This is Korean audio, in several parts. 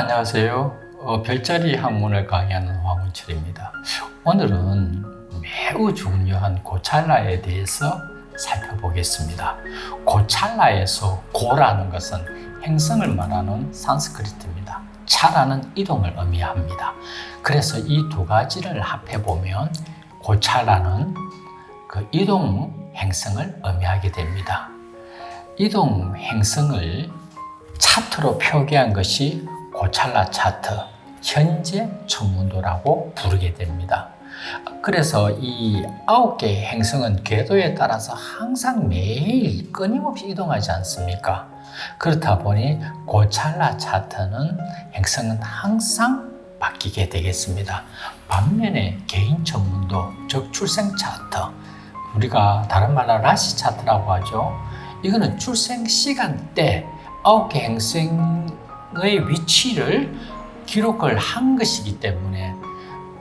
안녕하세요. 별자리 학문을 강의하는 황원철입니다. 오늘은 매우 중요한 고찰라에 대해서 살펴보겠습니다. 고찰라에서 고라는 것은 행성을 말하는 산스크리트입니다. 차라는 이동을 의미합니다. 그래서 이 두 가지를 합해보면 고찰라는 그 이동 행성을 의미하게 됩니다. 이동 행성을 차트로 표기한 것이 고찰라 차트, 현재 천문도라고 부르게 됩니다. 그래서 이 9개의 행성은 궤도에 따라서 항상 매일 끊임없이 이동하지 않습니까? 그렇다 보니 고찰라 차트는 행성은 항상 바뀌게 되겠습니다. 반면에 개인 천문도, 즉 출생 차트, 우리가 다른 말로 라시 차트라고 하죠. 이거는 출생 시간대 9개 행성의 위치를 기록을 한 것이기 때문에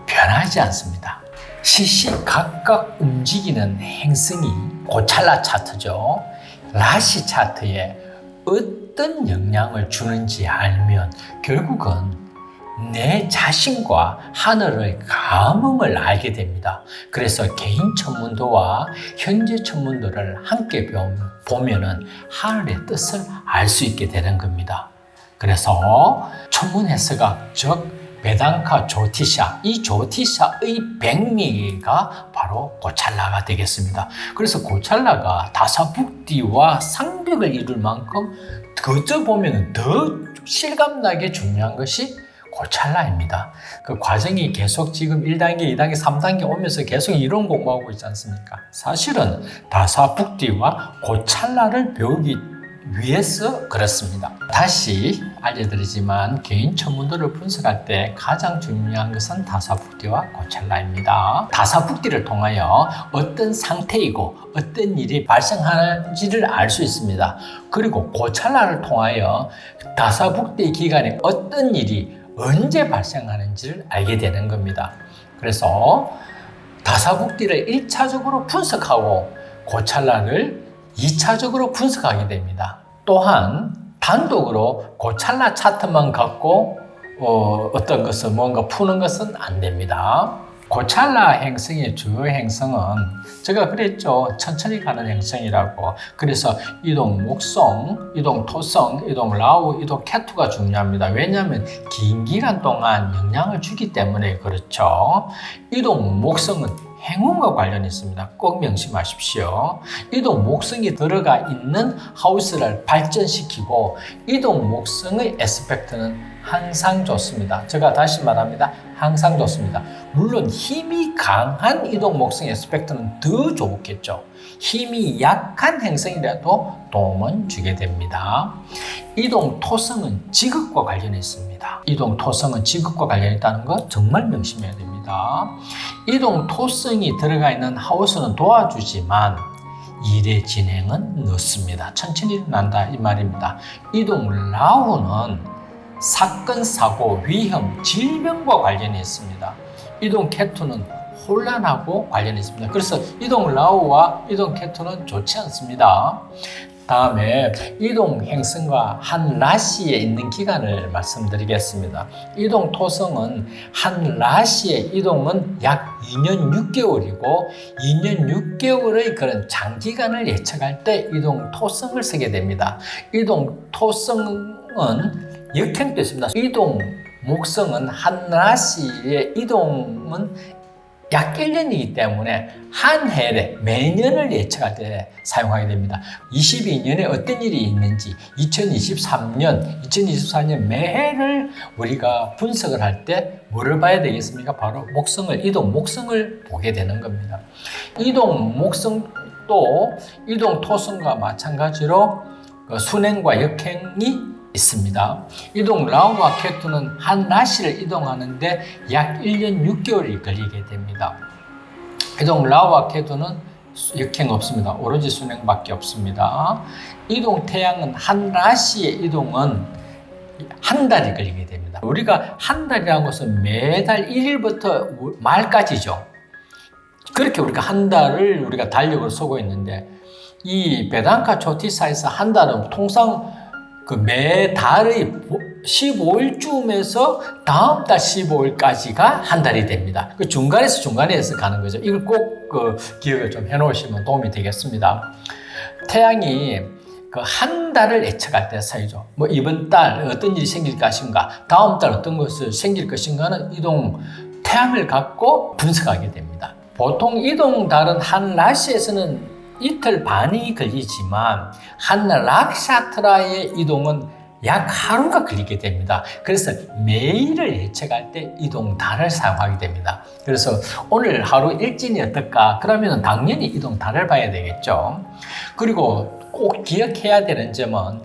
변하지 않습니다. 시시각각 움직이는 행성이 고찰라 차트죠. 라시 차트에 어떤 영향을 주는지 알면 결국은 내 자신과 하늘의 감흥을 알게 됩니다. 그래서 개인 천문도와 현재 천문도를 함께 보면은 하늘의 뜻을 알 수 있게 되는 겁니다. 그래서 천문 해석학, 즉 베당카 조티샤, 이 조티샤의 백미가 바로 고찰라가 되겠습니다. 그래서 고찰라가 다사북디와 상벽을 이룰 만큼 그저 보면 더 실감나게 중요한 것이 고찰라입니다. 그 과정이 계속 지금 1단계, 2단계, 3단계 오면서 계속 이론 공부하고 있지 않습니까? 사실은 다사북디와 고찰라를 배우기 위해서 그렇습니다. 다시 알려드리지만 개인 천문도를 분석할 때 가장 중요한 것은 다사북디와 고찰라입니다. 다사북디를 통하여 어떤 상태이고 어떤 일이 발생하는지를 알 수 있습니다. 그리고 고찰라를 통하여 다사북디 기간에 어떤 일이 언제 발생하는지를 알게 되는 겁니다. 그래서 다사북디를 1차적으로 분석하고 고찰라를 2차적으로 분석하게 됩니다. 또한 단독으로 고찰라 차트만 갖고 어떤 것을 뭔가 푸는 것은 안 됩니다. 고찰라 행성의 주요 행성은 제가 그랬죠. 천천히 가는 행성이라고. 그래서 이동 목성, 이동 토성, 이동 라우, 이동 케투가 중요합니다. 왜냐하면 긴 기간 동안 영향을 주기 때문에 그렇죠. 이동 목성은 행운과 관련이 있습니다. 꼭 명심하십시오. 이동 목성이 들어가 있는 하우스를 발전시키고 이동 목성의 에스펙트는 항상 좋습니다. 제가 다시 말합니다. 항상 좋습니다. 물론 힘이 강한 이동 목성 에스펙트는 더 좋겠죠. 힘이 약한 행성이라도 도움은 주게 됩니다. 이동 토성은 지극과 관련이 있습니다. 이동 토성은 지극과 관련이 있다는 것 정말 명심해야 됩니다. 이동 토성이 들어가 있는 하우스는 도와주지만 일의 진행은 늦습니다. 천천히 일어난다 이 말입니다. 이동 라후는 사건, 사고, 위험, 질병과 관련이 있습니다. 이동 케투는 혼란하고 관련이 있습니다. 그래서 이동 라우와 이동 케투는 좋지 않습니다. 다음에 이동 행성과 한 라시에 있는 기간을 말씀드리겠습니다. 이동 토성은 한 라시의 이동은 약 2년 6개월이고 2년 6개월의 그런 장기간을 예측할 때 이동 토성을 쓰게 됩니다. 이동 토성은 역행도 있습니다. 이동 목성은 한 라시의 이동은 약 1년이기 때문에 한 해에 매년을 예측할 때 사용하게 됩니다. 22년에 어떤 일이 있는지 2024년 매해를 우리가 분석을 할 때 뭐를 봐야 되겠습니까? 바로 이동 목성을 보게 되는 겁니다. 이동 목성도 이동 토성과 마찬가지로 순행과 역행이 있습니다. 이동 라우와 케투는 한 라시를 이동하는데 약 1년 6개월이 걸리게 됩니다. 이동 라우와 케투는 역행 없습니다. 오로지 순행밖에 없습니다. 이동 태양은 한 라시의 이동은 한 달이 걸리게 됩니다. 우리가 한 달이라는 것은 매달 1일부터 말까지죠. 그렇게 우리가 한 달을 우리가 달력을 쓰고 있는데 이 베당카 조티사에서 한 달은 통상 그 매달의 15일쯤에서 다음 달 15일까지가 한 달이 됩니다. 그 중간에서 가는 거죠. 이걸 꼭 기억을 좀 해놓으시면 도움이 되겠습니다. 태양이 그 한 달을 예측할 때 사이죠. 뭐 이번 달 어떤 일이 생길 것인가, 다음 달 어떤 것이 생길 것인가는 태양을 갖고 분석하게 됩니다. 보통 이동달은 한 라시에서는 이틀 반이 걸리지만 한 락샤트라의 이동은 약 하루가 걸리게 됩니다. 그래서 매일을 예측할 때 이동달을 사용하게 됩니다. 그래서 오늘 하루 일진이 어떨까? 그러면 당연히 이동달을 봐야 되겠죠. 그리고 꼭 기억해야 되는 점은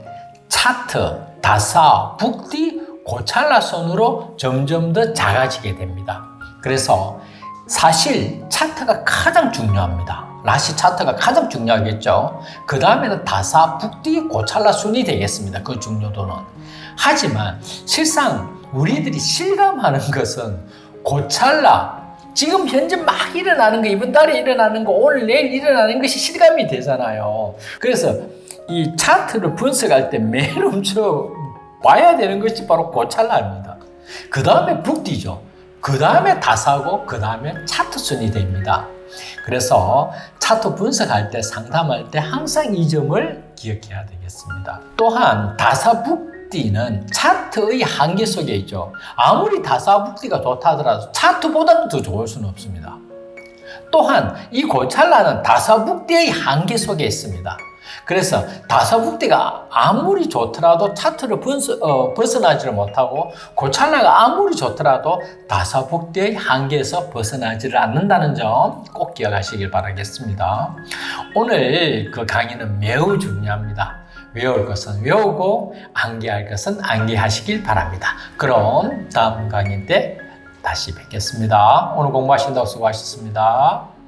차트, 다사, 북디, 고찰라선으로 점점 더 작아지게 됩니다. 그래서 사실 차트가 가장 중요합니다. 라시 차트가 가장 중요하겠죠. 그 다음에는 다사, 북디, 고찰라 순이 되겠습니다. 그 중요도는. 하지만 실상 우리들이 실감하는 것은 고찰라, 지금 현재 막 일어나는 거, 이번 달에 일어나는 거, 오늘 내일 일어나는 것이 실감이 되잖아요. 그래서 이 차트를 분석할 때 매일 훔쳐 봐야 되는 것이 바로 고찰라입니다. 그 다음에 북디죠. 그 다음에 다사고, 그 다음에 차트 순이 됩니다. 그래서 차트 분석할 때, 상담할 때 항상 이 점을 기억해야 되겠습니다. 또한 다사북디는 차트의 한계 속에 있죠. 아무리 다사북디가 좋다 하더라도 차트보다는 더 좋을 수는 없습니다. 또한 이 고찰라는 다사북디의 한계 속에 있습니다. 그래서 다사북디가 아무리 좋더라도 차트를 벗어나지를 못하고 고찰라가 아무리 좋더라도 다사북디의 한계에서 벗어나지를 않는다는 점 꼭 기억하시길 바라겠습니다. 오늘 그 강의는 매우 중요합니다. 외울 것은 외우고 암기할 것은 암기하시길 바랍니다. 그럼 다음 강의 때 다시 뵙겠습니다. 오늘 공부하신다고 수고하셨습니다.